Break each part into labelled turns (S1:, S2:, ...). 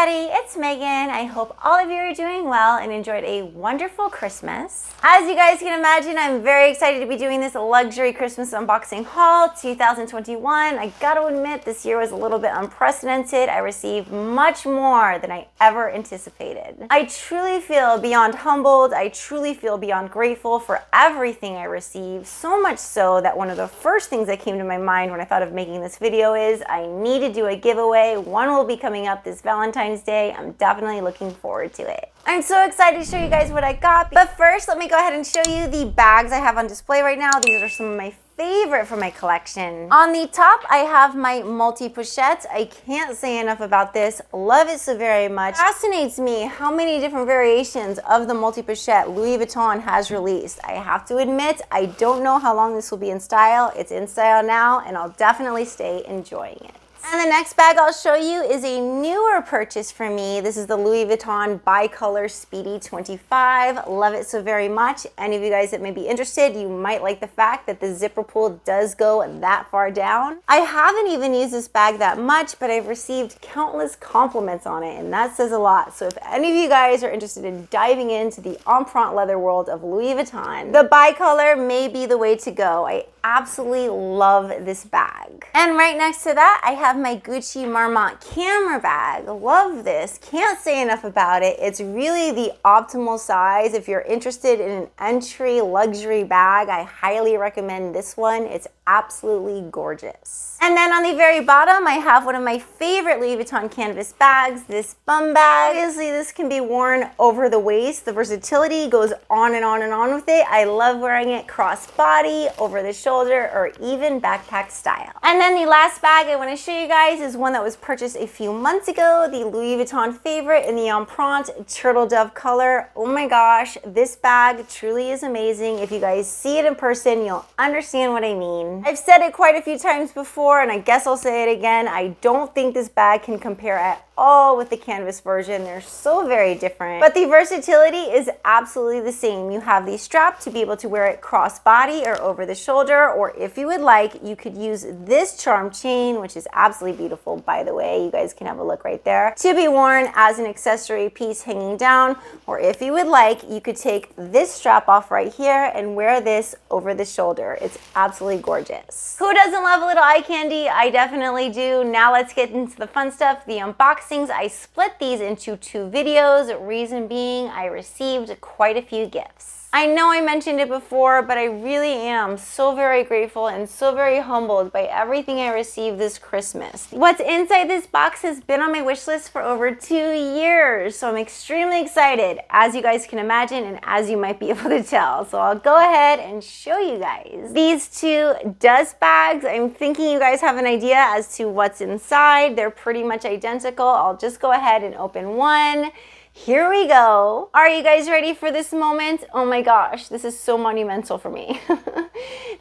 S1: everybody, it's Megan. I hope all of you are doing well and enjoyed a wonderful Christmas. As you guys can imagine, I'm very excited to be doing this luxury Christmas unboxing haul 2021. I gotta admit, this year was a little bit unprecedented. I received much more than I ever anticipated. I truly feel beyond humbled. I truly feel beyond grateful for everything I received, so much so that one of the first things that came to my mind when I thought of making this video is I need to do a giveaway. One will be coming up this Valentine's Day. I'm definitely looking forward to it. I'm so excited to show you guys what I got. But first, let me go ahead and show you the bags I have on display right now. These are some of my favorite from my collection. On the top, I have my multi-pochette. I can't say enough about this. Love it so very much. It fascinates me how many different variations of the multi-pochette Louis Vuitton has released. I have to admit, I don't know how long this will be in style. It's in style now, and I'll definitely stay enjoying it. And the next bag I'll show you is a newer purchase for me. This is the Louis Vuitton Bicolor Speedy 25. Love it so very much. Any of you guys that may be interested, you might like the fact that the zipper pull does go that far down. I haven't even used this bag that much, but I've received countless compliments on it, and that says a lot. So if any of you guys are interested in diving into the empreinte leather world of Louis Vuitton, the Bicolor may be the way to go. I absolutely love this bag. And right next to that, I have my Gucci Marmont camera bag. Love this. Can't say enough about it. It's really the optimal size. If you're interested in an entry luxury bag, I highly recommend this one. It's absolutely gorgeous. And then on the very bottom, I have one of my favorite Louis Vuitton canvas bags, this bum bag. Obviously, this can be worn over the waist. The versatility goes on and on and on with it. I love wearing it cross-body, over the shoulder, or even backpack style. And then the last bag I want to show you guys is one that was purchased a few months ago, the Louis Vuitton favorite in the empreinte turtle dove color. Oh my gosh, this bag truly is amazing. If you guys see it in person, you'll understand what I mean. I've said it quite a few times before, and I guess I'll say it again. I don't think this bag can compare at all with the canvas version. They're so very different, but the versatility is absolutely the same. You have the strap to be able to wear it cross-body or over the shoulder, or if you would like, you could use this charm chain, which is absolutely beautiful, by the way. You guys can have a look right there, to be worn as an accessory piece hanging down, or if you would like, you could take this strap off right here and wear this over the shoulder. It's absolutely gorgeous. Who doesn't love a little eye candy? I definitely do. Now let's get into the fun stuff, the unboxing. I split these into two videos, reason being I received quite a few gifts. I know I mentioned it before, but I really am so very grateful and so very humbled by everything I received this Christmas. What's inside this box has been on my wish list for over 2 years, so I'm extremely excited, as you guys can imagine and as you might be able to tell. So I'll go ahead and show you guys. These two dust bags, I'm thinking you guys have an idea as to what's inside. They're pretty much identical. I'll just go ahead and open one. Here we go. Are you guys ready for this moment? Oh my gosh, this is so monumental for me.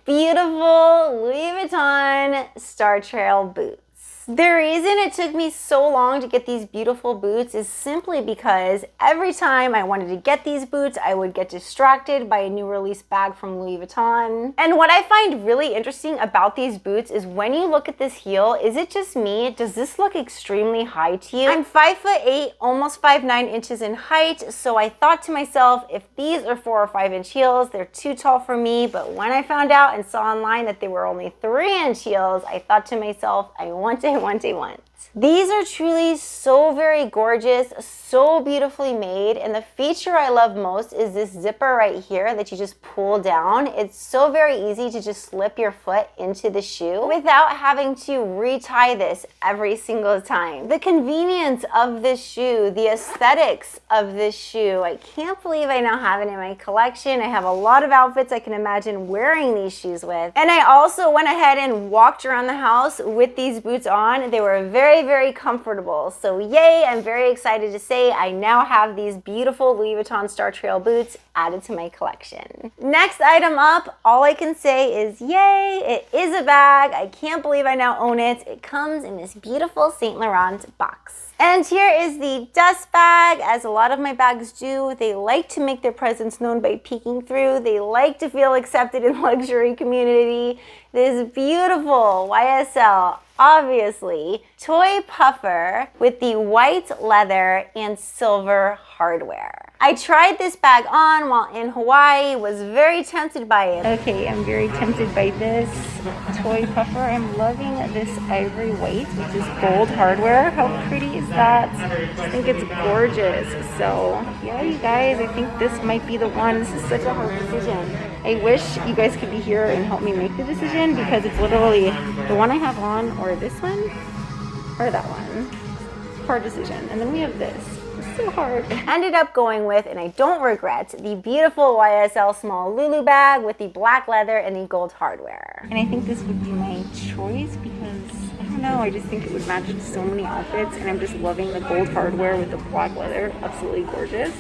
S1: Beautiful Louis Vuitton Star Trail boots. The reason it took me so long to get these beautiful boots is simply because every time I wanted to get these boots, I would get distracted by a new release bag from Louis Vuitton. And what I find really interesting about these boots is when you look at this heel, is it just me? Does this look extremely high to you? I'm 5'8", almost 5'9" inches in height, so I thought to myself, if these are 4 or 5 inch heels, they're too tall for me. But when I found out and saw online that they were only 3 inch heels, I thought to myself, I want. These are truly so very gorgeous, so beautifully made, and the feature I love most is this zipper right here that you just pull down. It's so very easy to just slip your foot into the shoe without having to retie this every single time. The convenience of this shoe, the aesthetics of this shoe, I can't believe I now have it in my collection. I have a lot of outfits I can imagine wearing these shoes with, and I also went ahead and walked around the house with these boots on. They were very comfortable. So yay, I'm very excited to say I now have these beautiful Louis Vuitton Star Trail boots added to my collection. Next item up, all I can say is yay, it is a bag. I can't believe I now own it. It comes in this beautiful Saint Laurent box. And here is the dust bag. As a lot of my bags do, they like to make their presence known by peeking through. They like to feel accepted in the luxury community. this beautiful YSL, obviously, toy puffer with the white leather and silver hardware. I tried this bag on while in Hawaii, was very tempted by it. Okay, I'm very tempted by this toy puffer. I'm loving this ivory white, which is gold hardware. How pretty is that? I think it's gorgeous. So yeah, you guys, I think this might be the one. This is such a hard decision. I wish you guys could be here and help me make the decision, because it's literally the one I have on, or this one, or that one. Hard decision. And then we have this. It's so hard. Ended up going with, and I don't regret, the beautiful YSL small Lulu bag with the black leather and the gold hardware. And I think this would be my choice because, I don't know, I just think it would match so many outfits, and I'm just loving the gold hardware with the black leather. Absolutely gorgeous.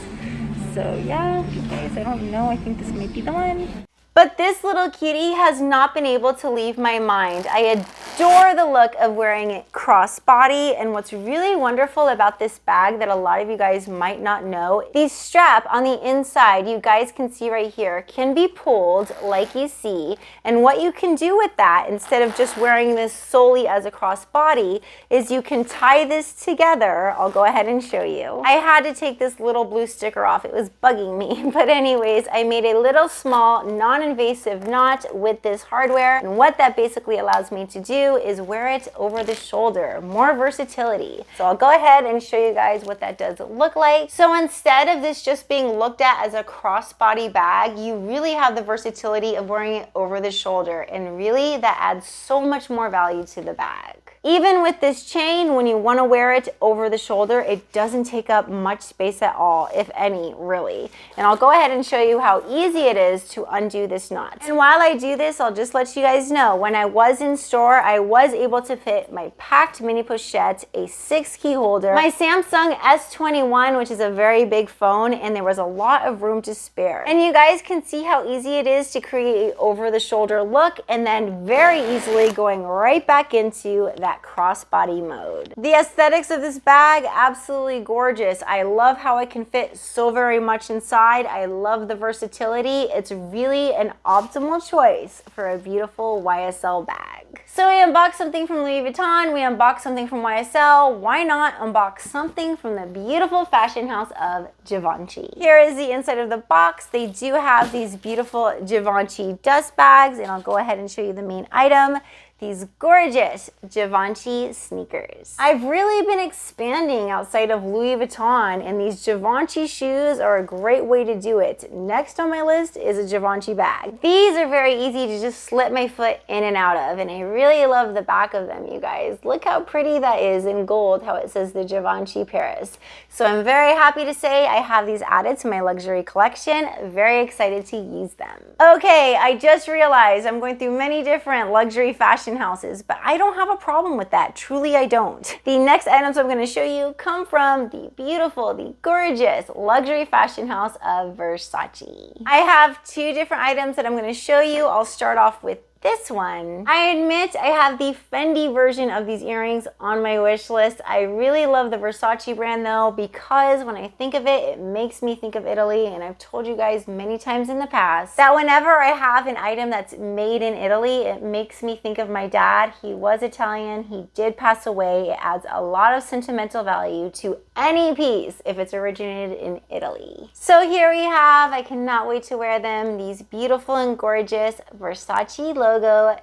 S1: So yeah, you guys, I don't know. I think this might be the one. But this little cutie has not been able to leave my mind. I adore the look of wearing it crossbody, and what's really wonderful about this bag that a lot of you guys might not know, the strap on the inside, you guys can see right here, can be pulled like you see, and what you can do with that, instead of just wearing this solely as a crossbody, is you can tie this together. I'll go ahead and show you. I had to take this little blue sticker off. It was bugging me, but anyways, I made a little small, non-invasive knot with this hardware, and what that basically allows me to do is wear it over the shoulder. More versatility. So I'll go ahead and show you guys what that does look like. So instead of this just being looked at as a crossbody bag, you really have the versatility of wearing it over the shoulder, and really that adds so much more value to the bag. Even with this chain, when you want to wear it over the shoulder, it doesn't take up much space at all, if any, really. And I'll go ahead and show you how easy it is to undo this knot. And while I do this, I'll just let you guys know, when I was in store, I was able to fit my packed mini pochette, a 6-key holder, my Samsung S21, which is a very big phone, and there was a lot of room to spare. And you guys can see how easy it is to create an over-the-shoulder look, and then very easily going right back into that crossbody mode. The aesthetics of this bag, absolutely gorgeous. I love how it can fit so very much inside. I love the versatility. It's really an optimal choice for a beautiful YSL bag. So we unboxed something from Louis Vuitton, we unboxed something from YSL. Why not unbox something from the beautiful fashion house of Givenchy? Here is the inside of the box. They do have these beautiful Givenchy dust bags, and I'll go ahead and show you the main item. These gorgeous Givenchy sneakers. I've really been expanding outside of Louis Vuitton, and these Givenchy shoes are a great way to do it. Next on my list is a Givenchy bag. These are very easy to just slip my foot in and out of, and I really love the back of them, you guys. Look how pretty that is in gold, how it says the Givenchy Paris. So I'm very happy to say I have these added to my luxury collection. Very excited to use them. Okay, I just realized I'm going through many different luxury fashion houses, but I don't have a problem with that. Truly, I don't. The next items I'm going to show you come from the beautiful, the gorgeous luxury fashion house of Versace. I have 2 different items that I'm going to show you. I'll start off with this one. I admit I have the Fendi version of these earrings on my wish list. I really love the Versace brand though, because when I think of it, it makes me think of Italy, and I've told you guys many times in the past that whenever I have an item that's made in Italy, it makes me think of my dad. He was Italian, he did pass away. It adds a lot of sentimental value to any piece if it's originated in Italy. So here we have, I cannot wait to wear them, these beautiful and gorgeous Versace logo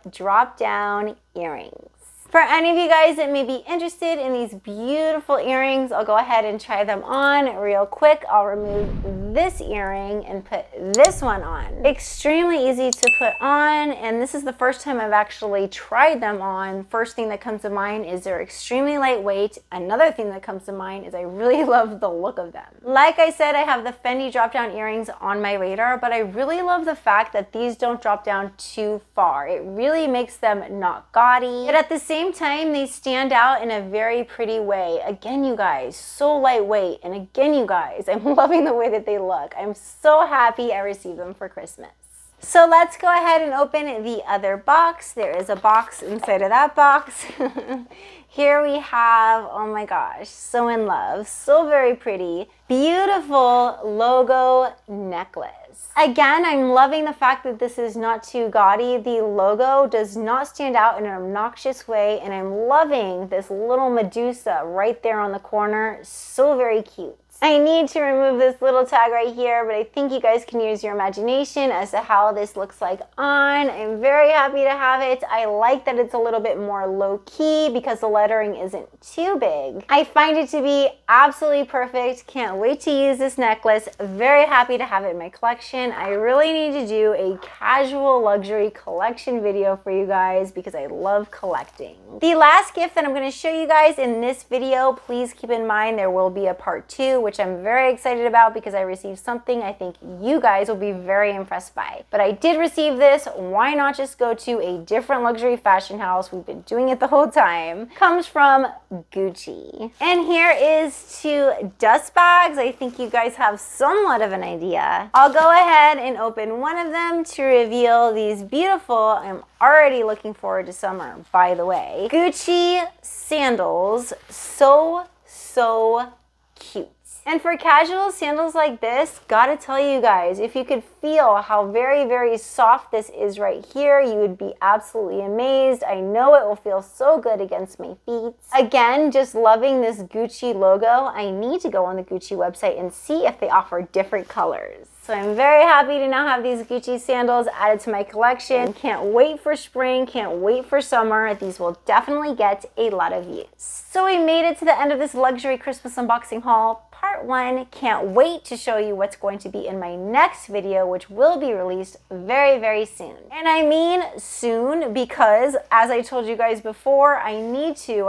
S1: drop down earrings. For any of you guys that may be interested in these beautiful earrings, I'll go ahead and try them on real quick. I'll remove this earring and put this one on. Extremely easy to put on, and this is the first time I've actually tried them on. First thing that comes to mind is they're extremely lightweight. Another thing that comes to mind is I really love the look of them. Like I said, I have the Fendi drop down earrings on my radar, but I really love the fact that these don't drop down too far. It really makes them not gaudy, but at the same time, they stand out in a very pretty way. Again, you guys, so lightweight. And again, you guys, I'm loving the way that they look. I'm so happy I received them for Christmas. So let's go ahead and open the other box. There is a box inside of that box. Here we have, oh my gosh, so in love, so very pretty, beautiful logo necklace. Again, I'm loving the fact that this is not too gaudy. The logo does not stand out in an obnoxious way, and I'm loving this little Medusa right there on the corner. So very cute. I need to remove this little tag right here, but I think you guys can use your imagination as to how this looks like on. I'm very happy to have it. I like that it's a little bit more low-key because the lettering isn't too big. I find it to be absolutely perfect. Can't wait to use this necklace. Very happy to have it in my collection. I really need to do a casual luxury collection video for you guys because I love collecting. The last gift that I'm going to show you guys in this video, please keep in mind there will be a part 2, which I'm very excited about because I received something I think you guys will be very impressed by. But I did receive this. Why not just go to a different luxury fashion house? We've been doing it the whole time. Comes from Gucci. And here is 2 dust bags. I think you guys have somewhat of an idea. I'll go ahead and open one of them to reveal these beautiful, I'm already looking forward to summer, by the way, Gucci sandals. So cute. And for casual sandals like this, gotta tell you guys, if you could feel how very soft this is right here, you would be absolutely amazed. I know it will feel so good against my feet. Again, just loving this Gucci logo. I need to go on the Gucci website and see if they offer different colors. So I'm very happy to now have these Gucci sandals added to my collection. Can't wait for spring, can't wait for summer. These will definitely get a lot of use. So we made it to the end of this luxury Christmas unboxing haul. Part 1. Can't wait to show you what's going to be in my next video, which will be released very soon. And I mean soon because, as I told you guys before, I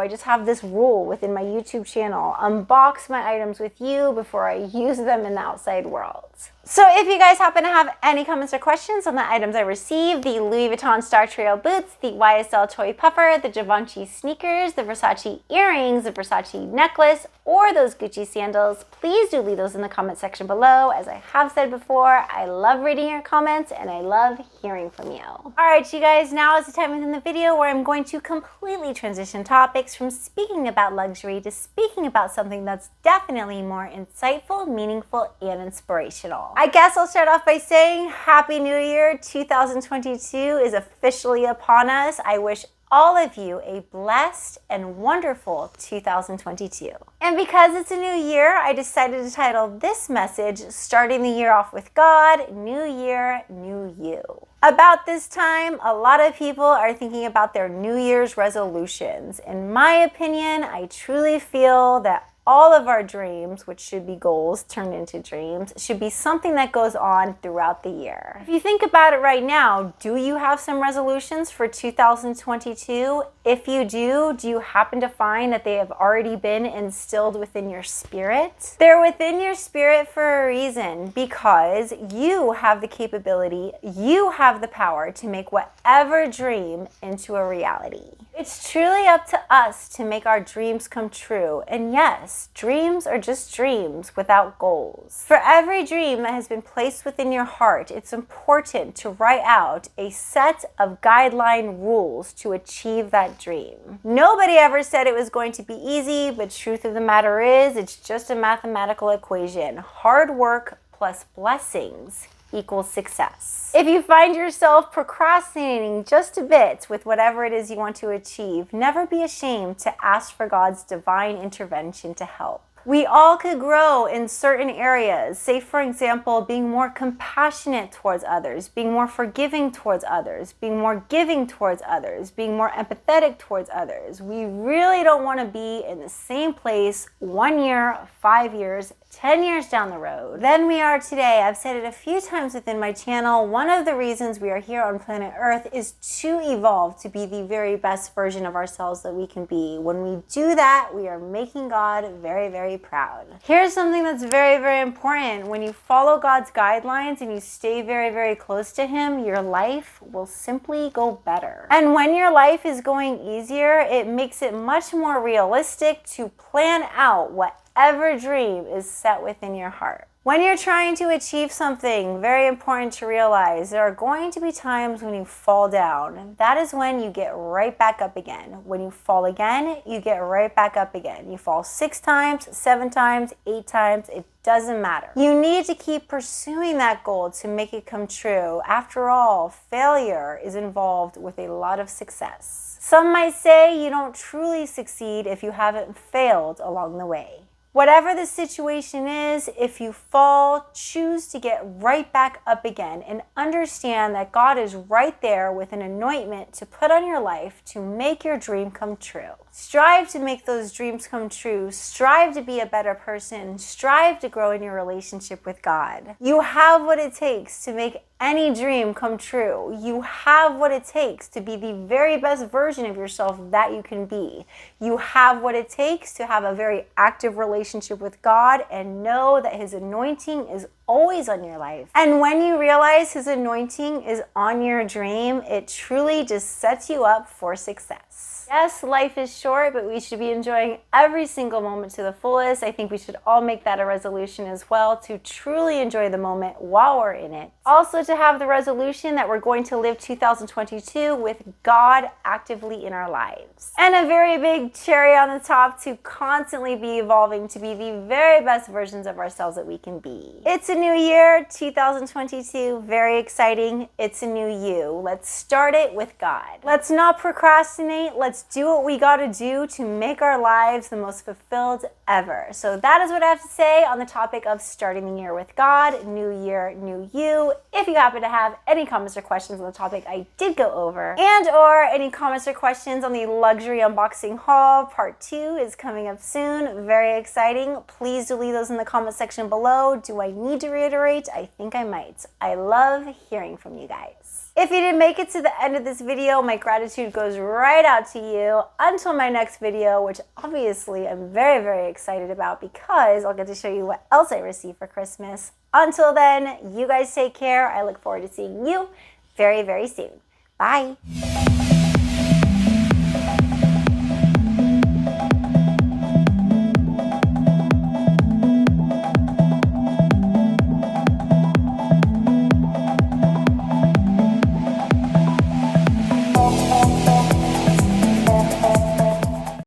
S1: just have this rule within my YouTube channel. Unbox my items with you before I use them in the outside world. So if you guys happen to have any comments or questions on the items I received, the Louis Vuitton Star Trio boots, the YSL toy puffer, the Givenchy sneakers, the Versace earrings, the Versace necklace, or those Gucci sandals, please do leave those in the comment section below. As I have said before, I love reading your comments and I love hearing from you. Alright you guys, now is the time within the video where I'm going to completely transition topics from speaking about luxury to speaking about something that's definitely more insightful, meaningful, and inspirational. I guess I'll start off by saying Happy New Year. 2022 is officially upon us. I wish all of you a blessed and wonderful 2022. And because it's a new year, I decided to title this message, Starting the Year Off with God, New Year, New You. About this time, a lot of people are thinking about their New Year's resolutions. In my opinion, I truly feel that all of our dreams, which should be goals turned into dreams, should be something that goes on throughout the year. If you think about it right now, do you have some resolutions for 2022? If you do you happen to find that they have already been instilled within your spirit? They're within your spirit for a reason, because you have the capability, you have the power to make whatever dream into a reality. It's truly up to us to make our dreams come true. And yes, dreams are just dreams without goals. For every dream that has been placed within your heart, it's important to write out a set of guideline rules to achieve that dream. Nobody ever said it was going to be easy, but truth of the matter is, it's just a mathematical equation. Hard work plus blessings equals success. If you find yourself procrastinating just a bit with whatever it is you want to achieve, never be ashamed to ask for God's divine intervention to help. We all could grow in certain areas. Say, for example, being more compassionate towards others, being more forgiving towards others, being more giving towards others, being more empathetic towards others. We really don't want to be in the same place 1 year, 5 years, 10 years down the road than we are today. I've said it a few times within my channel. One of the reasons we are here on planet Earth is to evolve to be the very best version of ourselves that we can be. When we do that, we are making God very proud. Here's something that's very important. When you follow God's guidelines and you stay very close to Him, your life will simply go better. And when your life is going easier, it makes it much more realistic to plan out whatever dream is set within your heart. When you're trying to achieve something, very important to realize there are going to be times when you fall down. That is when you get right back up again. When you fall again, you get right back up again. You fall 6 times, 7 times, 8 times, it doesn't matter. You need to keep pursuing that goal to make it come true. After all, failure is involved with a lot of success. Some might say you don't truly succeed if you haven't failed along the way. Whatever the situation is, if you fall, choose to get right back up again and understand that God is right there with an anointment to put on your life to make your dream come true. Strive to make those dreams come true. Strive to be a better person. Strive to grow in your relationship with God. You have what it takes to make any dream come true. You have what it takes to be the very best version of yourself that you can be. You have what it takes to have a very active relationship with God and know that His anointing is always on your life. And when you realize His anointing is on your dream, it truly just sets you up for success. Yes, life is short, but we should be enjoying every single moment to the fullest. I think we should all make that a resolution as well, to truly enjoy the moment while we're in it. Also, to have the resolution that we're going to live 2022 with God actively in our lives. And a very big cherry on the top, to constantly be evolving to be the very best versions of ourselves that we can be. It's a new year, 2022, very exciting. It's a new you. Let's start it with God. Let's not procrastinate. Let's do what we gotta do to make our lives the most fulfilled ever. So that is what I have to say on the topic of starting the year with God, new year, new you. If you happen to have any comments or questions on the topic I did go over, and or any comments or questions on the luxury unboxing haul, part 2 is coming up soon. Very exciting. Please do leave those in the comment section below. Do I need to reiterate? I think I might. I love hearing from you guys. If you didn't make it to the end of this video, my gratitude goes right out to you. Until my next video, which obviously I'm very, very excited about because I'll get to show you what else I received for Christmas. Until then, you guys take care. I look forward to seeing you very, very soon. Bye.